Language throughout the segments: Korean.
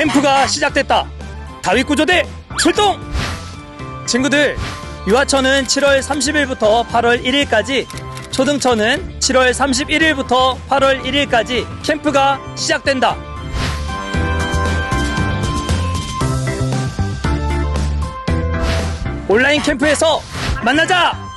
캠프가 시작됐다. 다윗구조대 출동! 친구들, 유아처는 7월 30일부터 8월 1일까지, 초등처는 7월 31일부터 8월 1일까지 캠프가 시작된다. 온라인 캠프에서 만나자!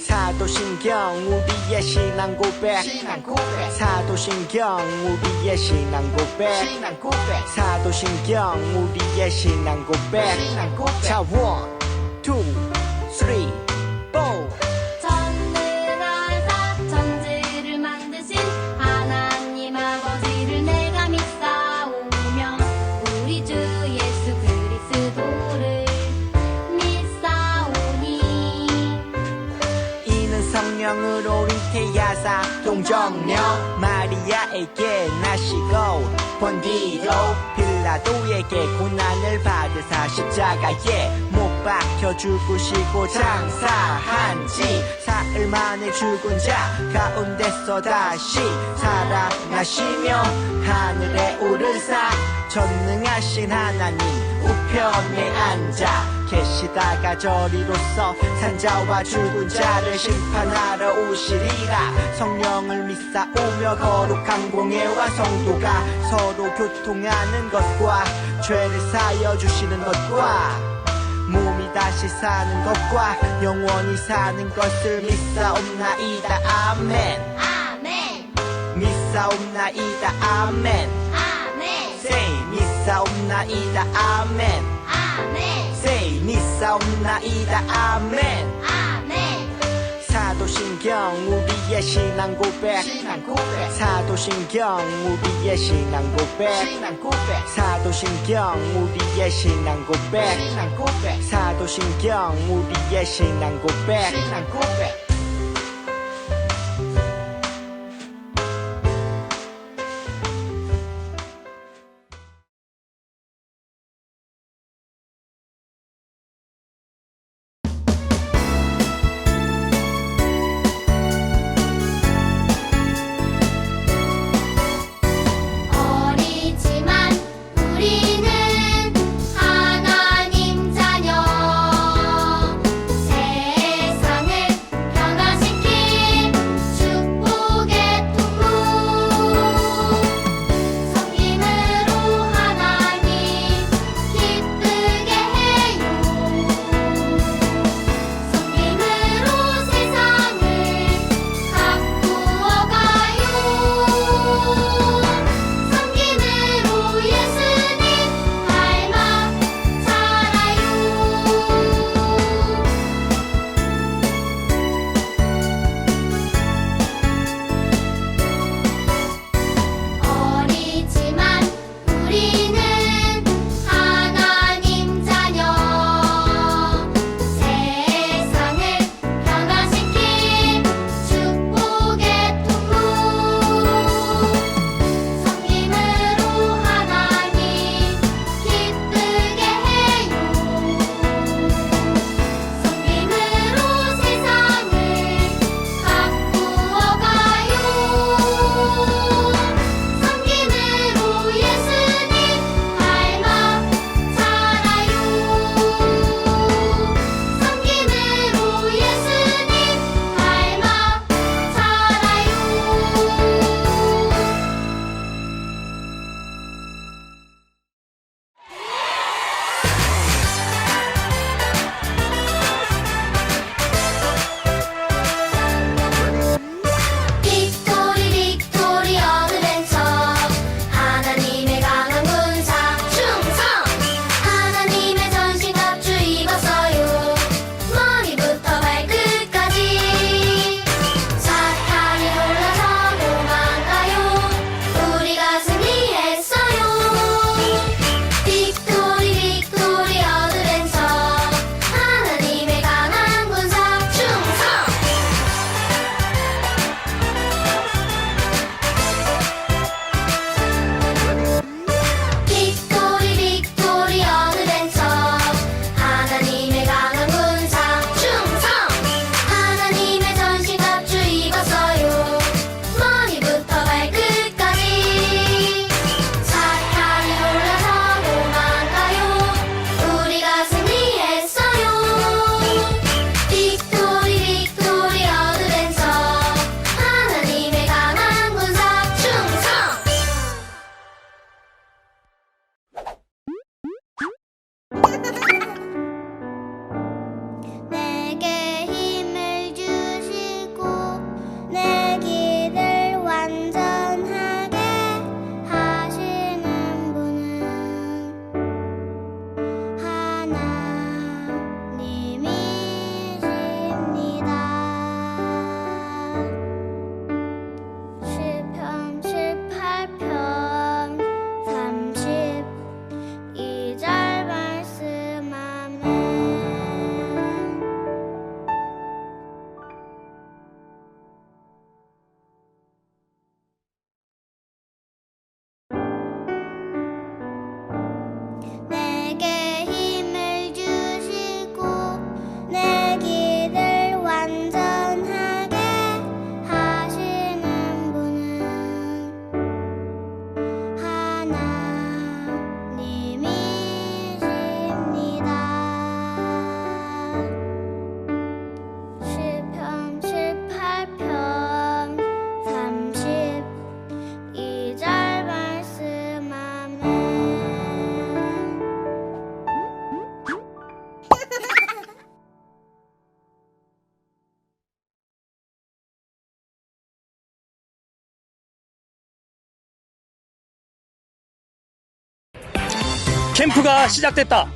사도신경 우리의 신앙 고백 사도신경 우리의 신앙 고백 사도신경 우리의 신앙 고백 자 1, 2, 3, 4 전능하사 천지를 만드신 하나님 아버지를 내가 믿사오며 우리 주 예수 그리스도를 믿사오니 이는 성령으로 잉태하사 동정녀 마리아에게 나시고 본디오 빌라도에게 고난을 받으사 십자가에 못 박혀 죽으시고 장사한 지 사흘 만에 죽은 자 가운데서 다시 살아나시며 하늘에 오르사 전능하신 하나님 우편에 앉아 계시다가 저리로서 산자와 죽은 자를 심판하러 오시리라 성령을 믿사오며 거룩한 공예와 성도가 서로 교통하는 것과 죄를 사여 주시는 것과 몸이 다시 사는 것과 영원히 사는 것을 믿사옵나이다 아멘 아멘 믿사옵나이다 아멘 아멘 Say 믿사옵나이다 아멘 아멘 Say 믿사옵나이다 아멘 아멘 사도신경 우리의 신앙 고백 사도신경 우리의 신앙 고백 사도신경 우리의 신앙 고백 사도신경 우리의 신앙 고백 어리지만 우리는 하나님 자녀 세상을 캠프가 시작됐다.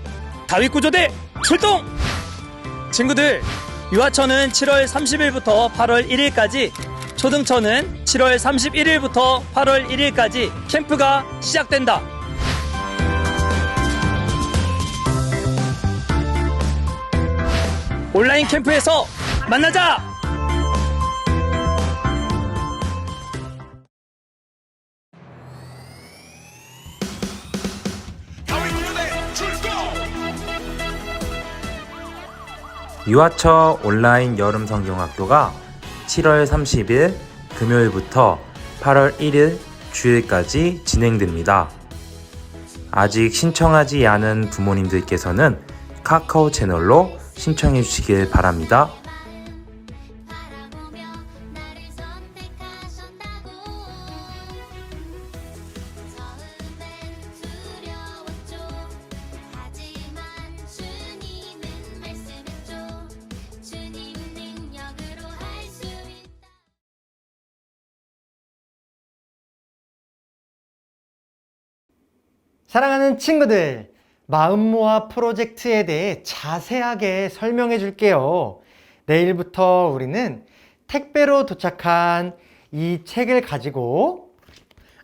다윗구조대 출동! 친구들, 유아처는 7월 30일부터 8월 1일까지, 초등처는 7월 31일부터 8월 1일까지 캠프가 시작된다. 온라인 캠프에서 만나자! 유아처 온라인 여름 성경학교가 7월 30일 금요일부터 8월 1일 주일까지 진행됩니다. 아직 신청하지 않은 부모님들께서는 카카오 채널로 신청해 주시길 바랍니다. 사랑하는 친구들, 마음모아 프로젝트에 대해 자세하게 설명해 줄게요. 내일부터 우리는 택배로 도착한 이 책을 가지고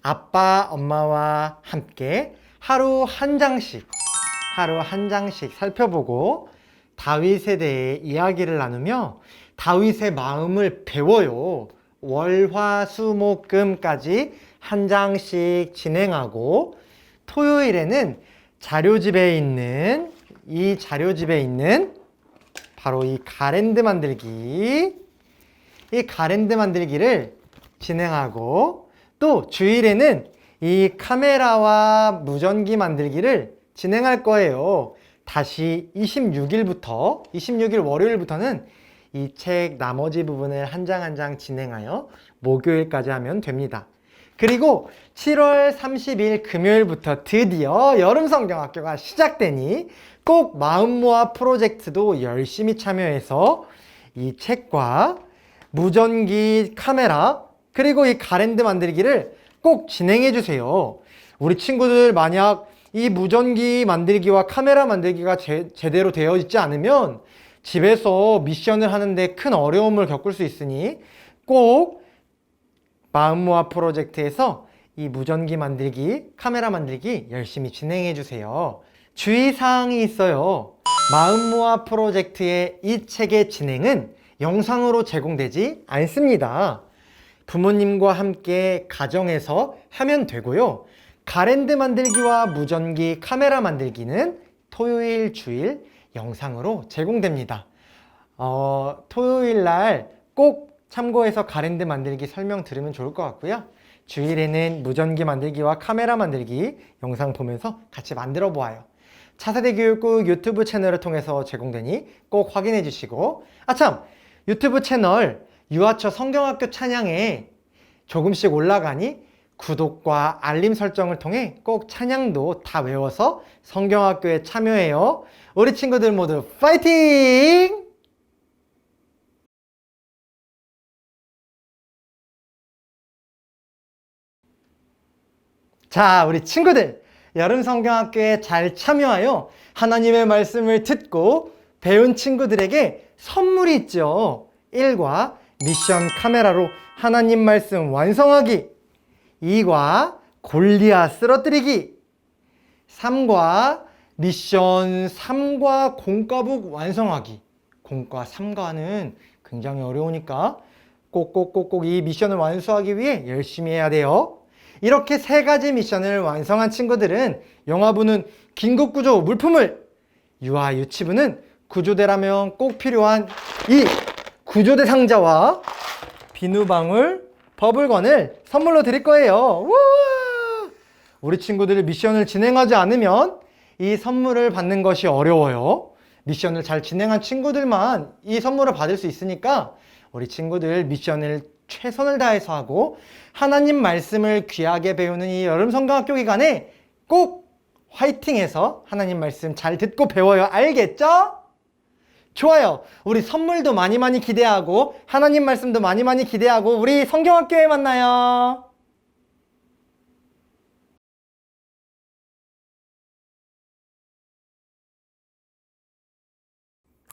아빠, 엄마와 함께 하루 한 장씩 살펴보고 다윗에 대해 이야기를 나누며 다윗의 마음을 배워요. 월, 화, 수, 목, 금까지 한 장씩 진행하고, 토요일에는 자료집에 있는 바로 이 가랜드 만들기를 진행하고, 또 주일에는 이 카메라와 무전기 만들기를 진행할 거예요. 다시 26일 월요일부터는 이 책 나머지 부분을 한 장 한 장 진행하여 목요일까지 하면 됩니다. 그리고 7월 30일 금요일부터 드디어 여름성경학교가 시작되니 꼭 마음모아 프로젝트도 열심히 참여해서 이 책과 무전기, 카메라, 그리고 이 가랜드 만들기를 꼭 진행해 주세요. 우리 친구들 만약 이 무전기 만들기와 카메라 만들기가 제대로 되어 있지 않으면 집에서 미션을 하는데 큰 어려움을 겪을 수 있으니 꼭 마음모아 프로젝트에서 이 무전기 만들기, 카메라 만들기 열심히 진행해 주세요. 주의사항이 있어요. 마음모아 프로젝트의 이 책의 진행은 영상으로 제공되지 않습니다. 부모님과 함께 가정에서 하면 되고요. 가랜드 만들기와 무전기, 카메라 만들기는 토요일, 주일 영상으로 제공됩니다. 토요일 날 꼭 참고해서 가랜드 만들기 설명 들으면 좋을 것 같고요. 주일에는 무전기 만들기와 카메라 만들기 영상 보면서 같이 만들어 보아요. 차세대 교육국 유튜브 채널을 통해서 제공되니 꼭 확인해 주시고, 아참! 유튜브 채널 유아처 성경학교 찬양에 조금씩 올라가니 구독과 알림 설정을 통해 꼭 찬양도 다 외워서 성경학교에 참여해요. 우리 친구들 모두 파이팅! 자, 우리 친구들, 여름성경학교에 잘 참여하여 하나님의 말씀을 듣고 배운 친구들에게 선물이 있죠. 1과 미션 카메라로 하나님 말씀 완성하기, 2과 골리앗 쓰러뜨리기, 3과 미션 3과 공과북 완성하기. 공과 3과는 굉장히 어려우니까 꼭꼭꼭꼭 이 미션을 완수하기 위해 열심히 해야 돼요. 이렇게 3가지 미션을 완성한 친구들은 영화부는 긴급구조 물품을, 유아 유치부는 구조대라면 꼭 필요한 이 구조대 상자와 비누방울, 버블건을 선물로 드릴 거예요. 우와! 우리 친구들이 미션을 진행하지 않으면 이 선물을 받는 것이 어려워요. 미션을 잘 진행한 친구들만 이 선물을 받을 수 있으니까 우리 친구들 미션을 최선을 다해서 하고 하나님 말씀을 귀하게 배우는 이 여름성경학교 기간에 꼭 화이팅해서 하나님 말씀 잘 듣고 배워요. 알겠죠? 좋아요. 우리 선물도 많이 기대하고 하나님 말씀도 많이 기대하고 우리 성경학교에 만나요.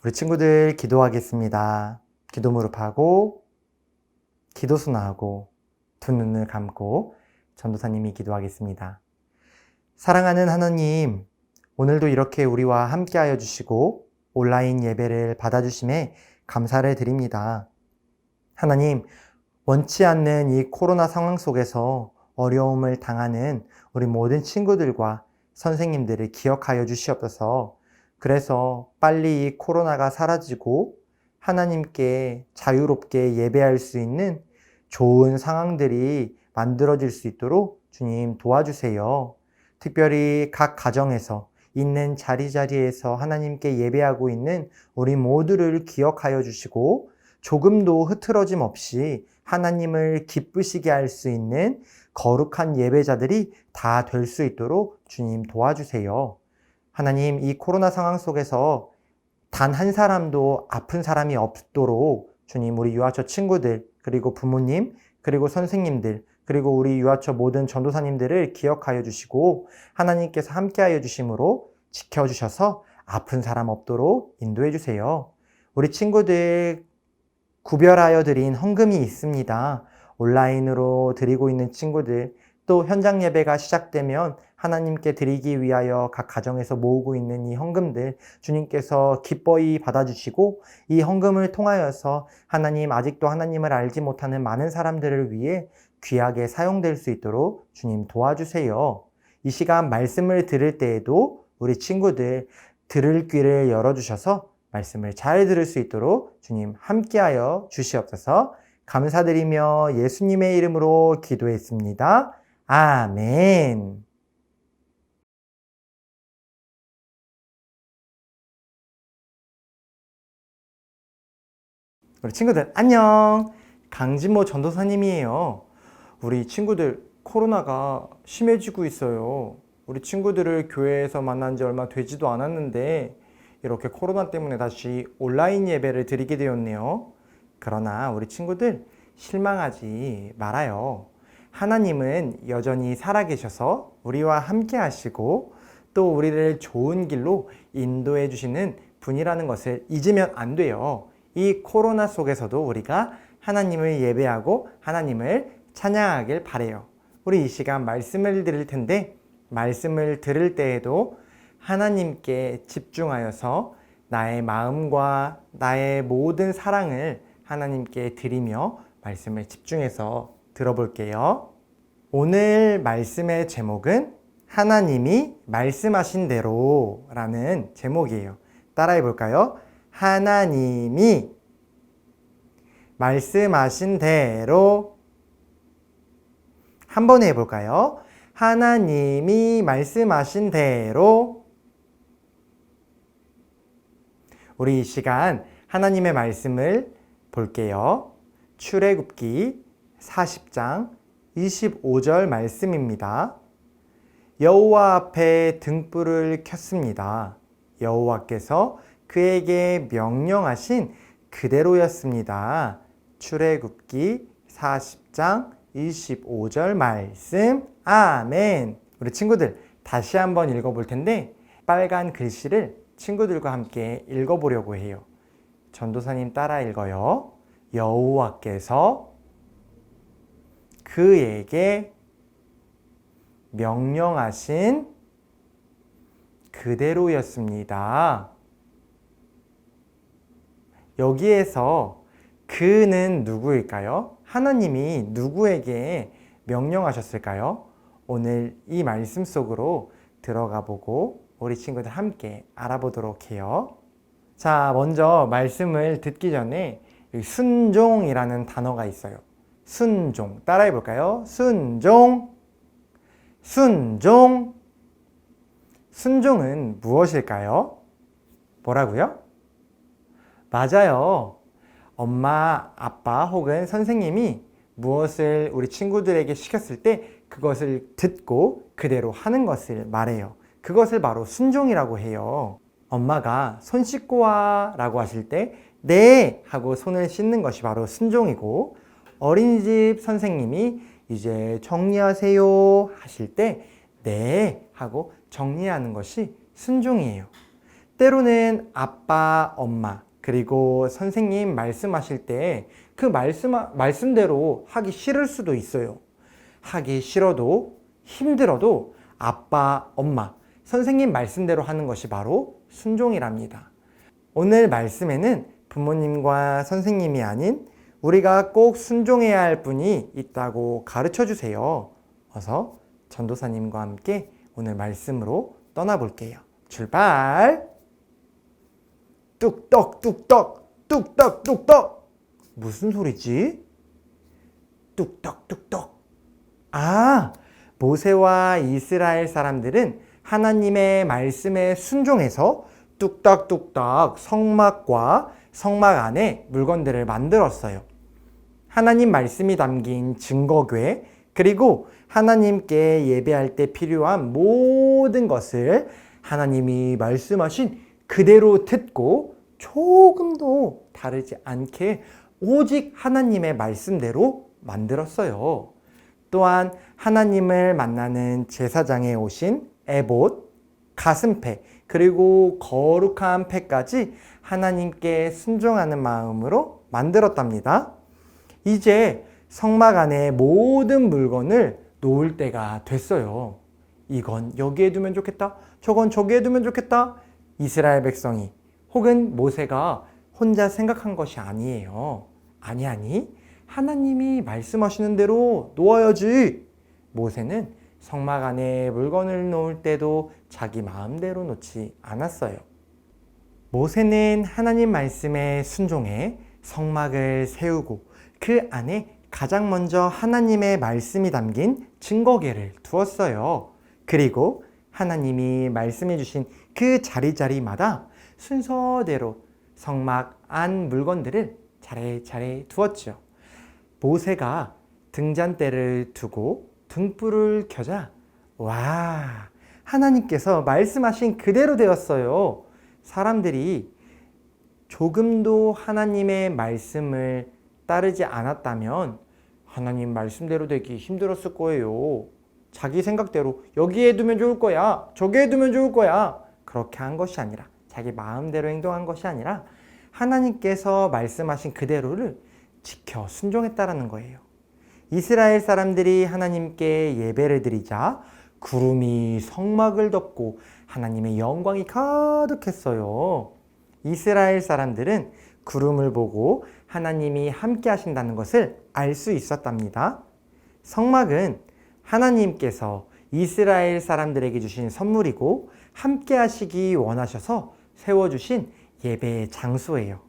우리 친구들 기도하겠습니다. 기도 무릎하고 기도손 하고 두 눈을 감고 전도사님이 기도하겠습니다. 사랑하는 하나님, 오늘도 이렇게 우리와 함께하여 주시고 온라인 예배를 받아주심에 감사를 드립니다. 하나님, 원치 않는 이 코로나 상황 속에서 어려움을 당하는 우리 모든 친구들과 선생님들을 기억하여 주시옵소서. 그래서 빨리 이 코로나가 사라지고 하나님께 자유롭게 예배할 수 있는 좋은 상황들이 만들어질 수 있도록 주님 도와주세요. 특별히 각 가정에서 있는 자리자리에서 하나님께 예배하고 있는 우리 모두를 기억하여 주시고 조금도 흐트러짐 없이 하나님을 기쁘시게 할 수 있는 거룩한 예배자들이 다 될 수 있도록 주님 도와주세요. 하나님, 이 코로나 상황 속에서 단 한 사람도 아픈 사람이 없도록 주님, 우리 유아처 친구들, 그리고 부모님, 그리고 선생님들, 그리고 우리 유아처 모든 전도사님들을 기억하여 주시고 하나님께서 함께하여 주심으로 지켜주셔서 아픈 사람 없도록 인도해 주세요. 우리 친구들 구별하여 드린 헌금이 있습니다. 온라인으로 드리고 있는 친구들, 또 현장 예배가 시작되면 하나님께 드리기 위하여 각 가정에서 모으고 있는 이 헌금들 주님께서 기뻐히 받아주시고 이 헌금을 통하여서 하나님, 아직도 하나님을 알지 못하는 많은 사람들을 위해 귀하게 사용될 수 있도록 주님 도와주세요. 이 시간 말씀을 들을 때에도 우리 친구들 들을 귀를 열어주셔서 말씀을 잘 들을 수 있도록 주님 함께하여 주시옵소서. 감사드리며 예수님의 이름으로 기도했습니다. 아멘. 우리 친구들 안녕. 강진모 전도사님이에요. 우리 친구들 코로나가 심해지고 있어요. 우리 친구들을 교회에서 만난 지 얼마 되지도 않았는데 이렇게 코로나 때문에 다시 온라인 예배를 드리게 되었네요. 그러나 우리 친구들 실망하지 말아요. 하나님은 여전히 살아계셔서 우리와 함께 하시고 또 우리를 좋은 길로 인도해 주시는 분이라는 것을 잊으면 안 돼요. 이 코로나 속에서도 우리가 하나님을 예배하고 하나님을 찬양하길 바라요. 우리 이 시간 말씀을 드릴 텐데 말씀을 들을 때에도 하나님께 집중하여서 나의 마음과 나의 모든 사랑을 하나님께 드리며 말씀을 집중해서 들어볼게요. 오늘 말씀의 제목은 하나님이 말씀하신 대로 라는 제목이에요. 따라해 볼까요? 하나님이 말씀하신 대로. 한 번에 해볼까요? 하나님이 말씀하신 대로. 우리 이 시간 하나님의 말씀을 볼게요. 출애굽기 40장 25절 말씀입니다. 여호와 앞에 등불을 켰습니다. 여호와께서 그에게 명령하신 그대로였습니다. 출애굽기 40장 25절 말씀. 아멘. 우리 친구들 다시 한번 읽어볼 텐데 빨간 글씨를 친구들과 함께 읽어보려고 해요. 전도사님 따라 읽어요. 여호와께서 그에게 명령하신 그대로였습니다. 여기에서 그는 누구일까요? 하나님이 누구에게 명령하셨을까요? 오늘 이 말씀 속으로 들어가 보고 우리 친구들 함께 알아보도록 해요. 자, 먼저 말씀을 듣기 전에 순종이라는 단어가 있어요. 순종. 따라해 볼까요? 순종. 순종. 순종은 무엇일까요? 뭐라고요? 맞아요. 엄마, 아빠 혹은 선생님이 무엇을 우리 친구들에게 시켰을 때 그것을 듣고 그대로 하는 것을 말해요. 그것을 바로 순종이라고 해요. 엄마가 손 씻고 와 라고 하실 때 네 하고 손을 씻는 것이 바로 순종이고, 어린이집 선생님이 이제 정리하세요 하실 때 네 하고 정리하는 것이 순종이에요. 때로는 아빠, 엄마, 그리고 선생님 말씀하실 때 그 말씀대로 하기 싫을 수도 있어요. 하기 싫어도 힘들어도 아빠, 엄마, 선생님 말씀대로 하는 것이 바로 순종이랍니다. 오늘 말씀에는 부모님과 선생님이 아닌 우리가 꼭 순종해야 할 분이 있다고 가르쳐 주세요. 어서 전도사님과 함께 오늘 말씀으로 떠나볼게요. 출발! 뚝떡 뚝떡 뚝떡 뚝떡 무슨 소리지? 뚝떡 뚝떡. 아, 모세와 이스라엘 사람들은 하나님의 말씀에 순종해서 뚝딱뚝딱 성막과 성막 안에 물건들을 만들었어요. 하나님 말씀이 담긴 증거궤, 그리고 하나님께 예배할 때 필요한 모든 것을 하나님이 말씀하신 그대로 듣고 조금도 다르지 않게 오직 하나님의 말씀대로 만들었어요. 또한 하나님을 만나는 제사장에 오신 에봇, 가슴패, 그리고 거룩한 패까지 하나님께 순종하는 마음으로 만들었답니다. 이제 성막 안에 모든 물건을 놓을 때가 됐어요. 이건 여기에 두면 좋겠다, 저건 저기에 두면 좋겠다. 이스라엘 백성이 혹은 모세가 혼자 생각한 것이 아니에요. 아니, 하나님이 말씀하시는 대로 놓아야지. 모세는 성막 안에 물건을 놓을 때도 자기 마음대로 놓지 않았어요. 모세는 하나님 말씀에 순종해 성막을 세우고 그 안에 가장 먼저 하나님의 말씀이 담긴 증거궤를 두었어요. 그리고 하나님이 말씀해 주신 그 자리마다 순서대로 성막 안 물건들을 차례차례 두었죠. 모세가 등잔대를 두고 등불을 켜자, 와, 하나님께서 말씀하신 그대로 되었어요. 사람들이 조금도 하나님의 말씀을 따르지 않았다면 하나님 말씀대로 되기 힘들었을 거예요. 자기 생각대로 여기에 두면 좋을 거야, 저기에 두면 좋을 거야, 그렇게 한 것이 아니라, 자기 마음대로 행동한 것이 아니라 하나님께서 말씀하신 그대로를 지켜 순종했다라는 거예요. 이스라엘 사람들이 하나님께 예배를 드리자 구름이 성막을 덮고 하나님의 영광이 가득했어요. 이스라엘 사람들은 구름을 보고 하나님이 함께 하신다는 것을 알 수 있었답니다. 성막은 하나님께서 이스라엘 사람들에게 주신 선물이고 함께 하시기 원하셔서 세워주신 예배의 장소예요.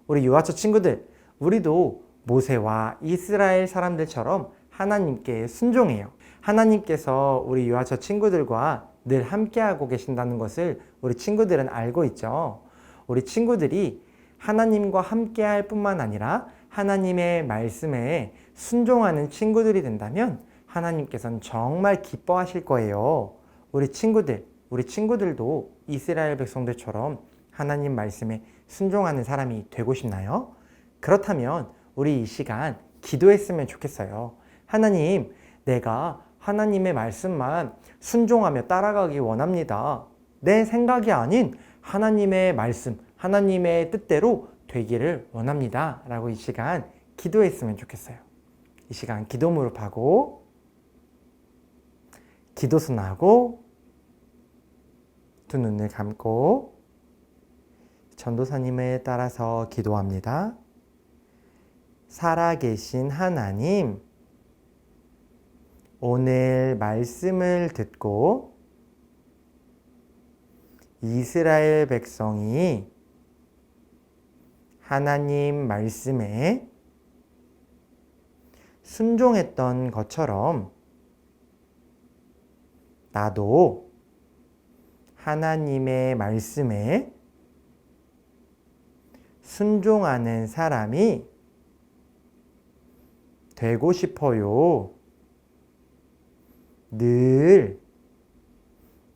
우리 유아처 친구들, 우리도 모세와 이스라엘 사람들처럼 하나님께 순종해요. 하나님께서 우리 유아처 친구들과 늘 함께하고 계신다는 것을 우리 친구들은 알고 있죠. 우리 친구들이 하나님과 함께할 뿐만 아니라 하나님의 말씀에 순종하는 친구들이 된다면 하나님께서는 정말 기뻐하실 거예요. 우리 친구들도 이스라엘 백성들처럼 하나님 말씀에 순종하는 사람이 되고 싶나요? 그렇다면 우리 이 시간 기도했으면 좋겠어요. 하나님, 내가 하나님의 말씀만 순종하며 따라가기 원합니다. 내 생각이 아닌 하나님의 말씀, 하나님의 뜻대로 되기를 원합니다. 라고 이 시간 기도했으면 좋겠어요. 이 시간 기도 무릎하고 기도순하고 두 눈을 감고 전도사님을 따라서 기도합니다. 살아계신 하나님, 오늘 말씀을 듣고 이스라엘 백성이 하나님 말씀에 순종했던 것처럼 나도 하나님의 말씀에 순종하는 사람이 되고 싶어요. 늘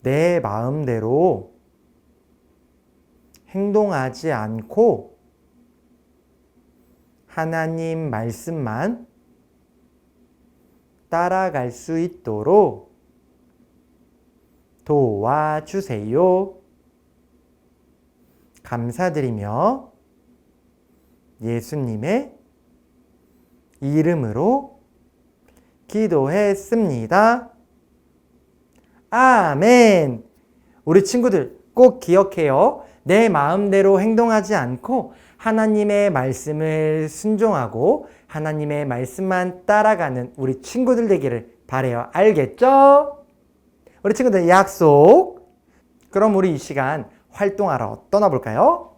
내 마음대로 행동하지 않고 하나님 말씀만 따라갈 수 있도록 도와주세요. 감사드리며 예수님의 이름으로 기도했습니다. 아멘. 우리 친구들 꼭 기억해요. 내 마음대로 행동하지 않고 하나님의 말씀을 순종하고 하나님의 말씀만 따라가는 우리 친구들 되기를 바라요. 알겠죠? 우리 친구들 약속. 그럼 우리 이 시간 활동하러 떠나볼까요?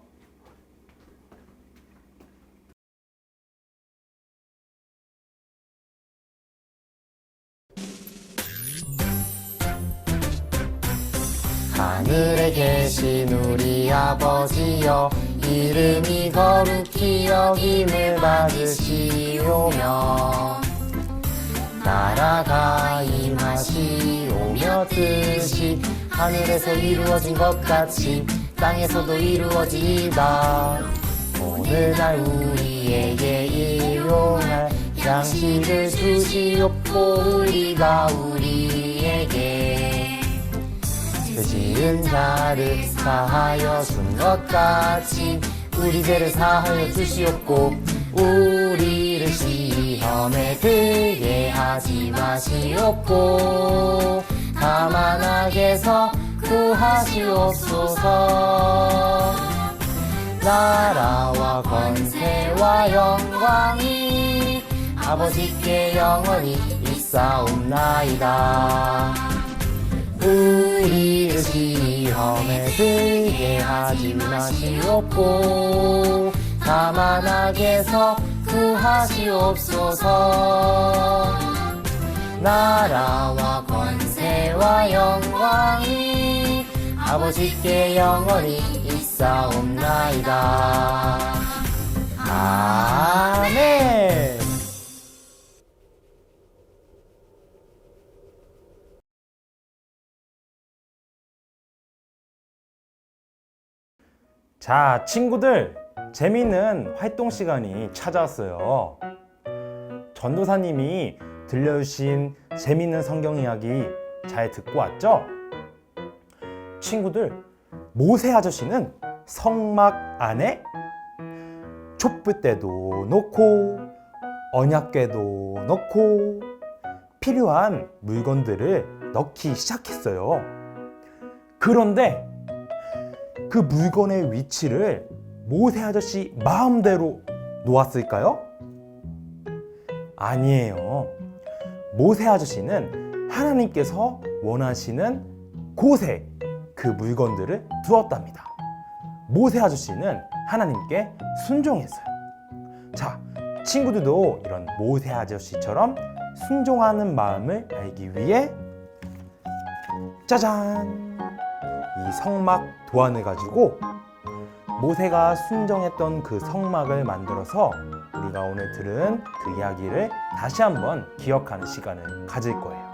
하늘에 계신 우리 아버지여, 이름이 거룩히 여김을 받으시오며 나라가 임하시오며 뜻이 하늘에서 이루어진 것 같이 땅에서도 이루어지이다. 오늘날 우리에게 일용할 양식을 주시옵고 우리가 우리에게 죄지은 자를 사하여 준 것 같이 우리 죄를 사하여 주시옵고 우리를 시험에 들게 하지 마시옵고 다만 악에서 구하시옵소서. 나라와 권세와 영광이 아버지께 영원히 있사옵나이다. 우리를 시험에 들게 하지 마시옵고 다만 악에서 구하시옵소서. 나라와 권세와 영광이 아버지께 영원히 있사옵나이다. 아멘. 자, 친구들, 재미있는 활동 시간이 찾아왔어요. 전도사님이 들려주신 재미있는 성경 이야기 잘 듣고 왔죠? 친구들, 모세 아저씨는 성막 안에 촛불대도 놓고 언약궤도 넣고 필요한 물건들을 넣기 시작했어요. 그런데 그 물건의 위치를 모세 아저씨 마음대로 놓았을까요? 아니에요. 모세 아저씨는 하나님께서 원하시는 곳에 그 물건들을 두었답니다. 모세 아저씨는 하나님께 순종했어요. 자, 친구들도 이런 모세 아저씨처럼 순종하는 마음을 알기 위해 짜잔! 이 성막 도안을 가지고 모세가 순종했던 그 성막을 만들어서 우리가 오늘 들은 그 이야기를 다시 한번 기억하는 시간을 가질 거예요.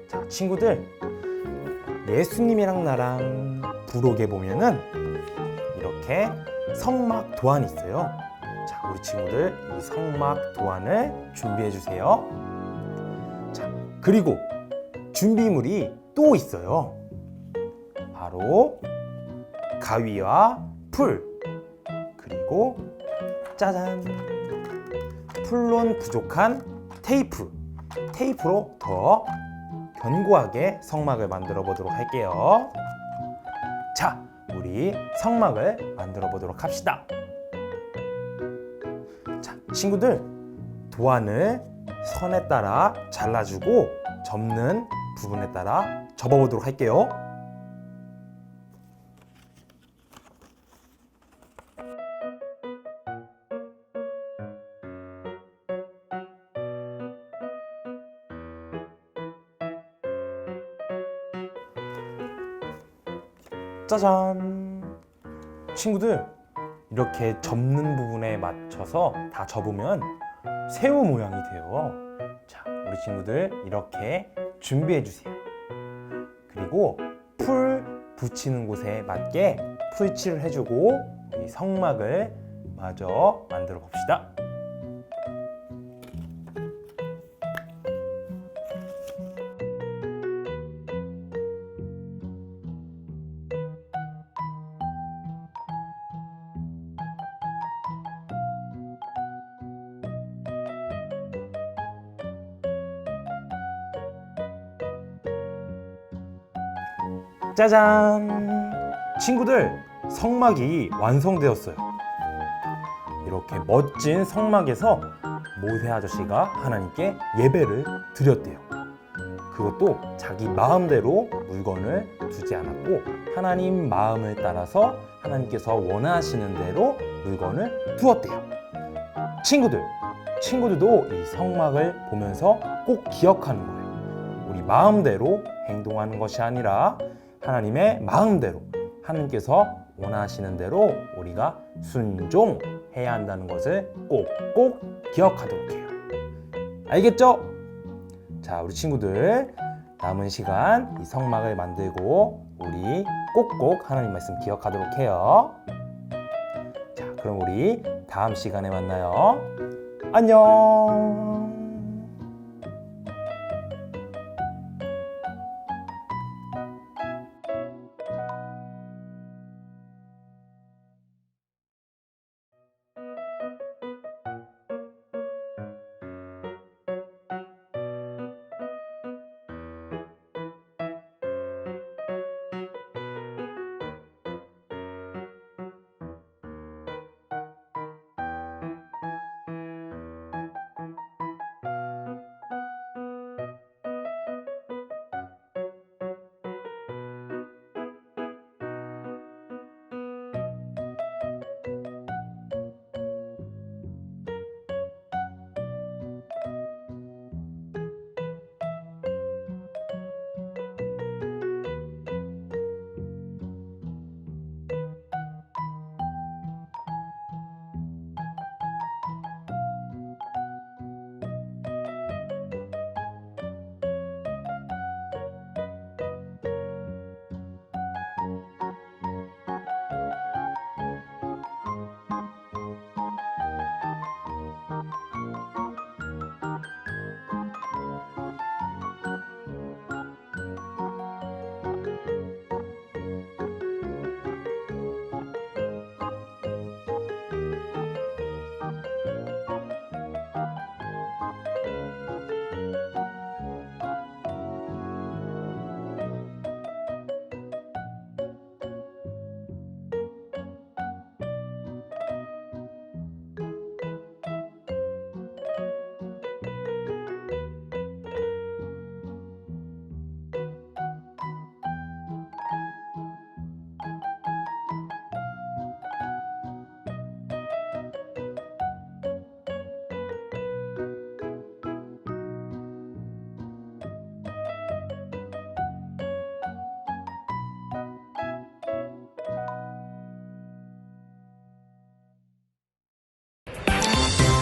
자, 친구들, 예수님이랑 나랑 부록에 보면은 이렇게 성막 도안이 있어요. 자, 우리 친구들 이 성막 도안을 준비해 주세요. 자, 그리고 준비물이 또 있어요. 바로 가위와 풀, 그리고 짜잔, 풀론 부족한 테이프로 더 견고하게 성막을 만들어 보도록 할게요. 자, 우리 성막을 만들어 보도록 합시다. 자, 친구들, 도안을 선에 따라 잘라주고 접는 부분에 따라 접어보도록 할게요. 짜잔! 친구들, 이렇게 접는 부분에 맞춰서 다 접으면 새우 모양이 돼요. 자, 우리 친구들 이렇게 준비해 주세요. 그리고 풀 붙이는 곳에 맞게 풀칠을 해주고 이 성막을 마저 만들어 봅시다. 짜잔! 친구들, 성막이 완성되었어요. 이렇게 멋진 성막에서 모세 아저씨가 하나님께 예배를 드렸대요. 그것도 자기 마음대로 물건을 두지 않았고 하나님 마음을 따라서 하나님께서 원하시는 대로 물건을 두었대요. 친구들도 이 성막을 보면서 꼭 기억하는 거예요. 우리 마음대로 행동하는 것이 아니라 하나님의 마음대로, 하나님께서 원하시는 대로 우리가 순종해야 한다는 것을 꼭꼭 기억하도록 해요. 알겠죠? 자, 우리 친구들 남은 시간 이 성막을 만들고 우리 꼭꼭 하나님 말씀 기억하도록 해요. 자, 그럼 우리 다음 시간에 만나요. 안녕.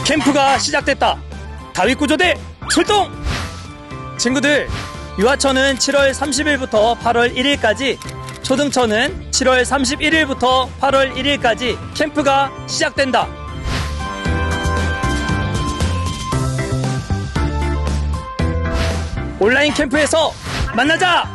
캠프가 시작됐다. 다윗 구조대 출동! 친구들, 유아처는 7월 30일부터 8월 1일까지, 초등처는 7월 31일부터 8월 1일까지 캠프가 시작된다. 온라인 캠프에서 만나자!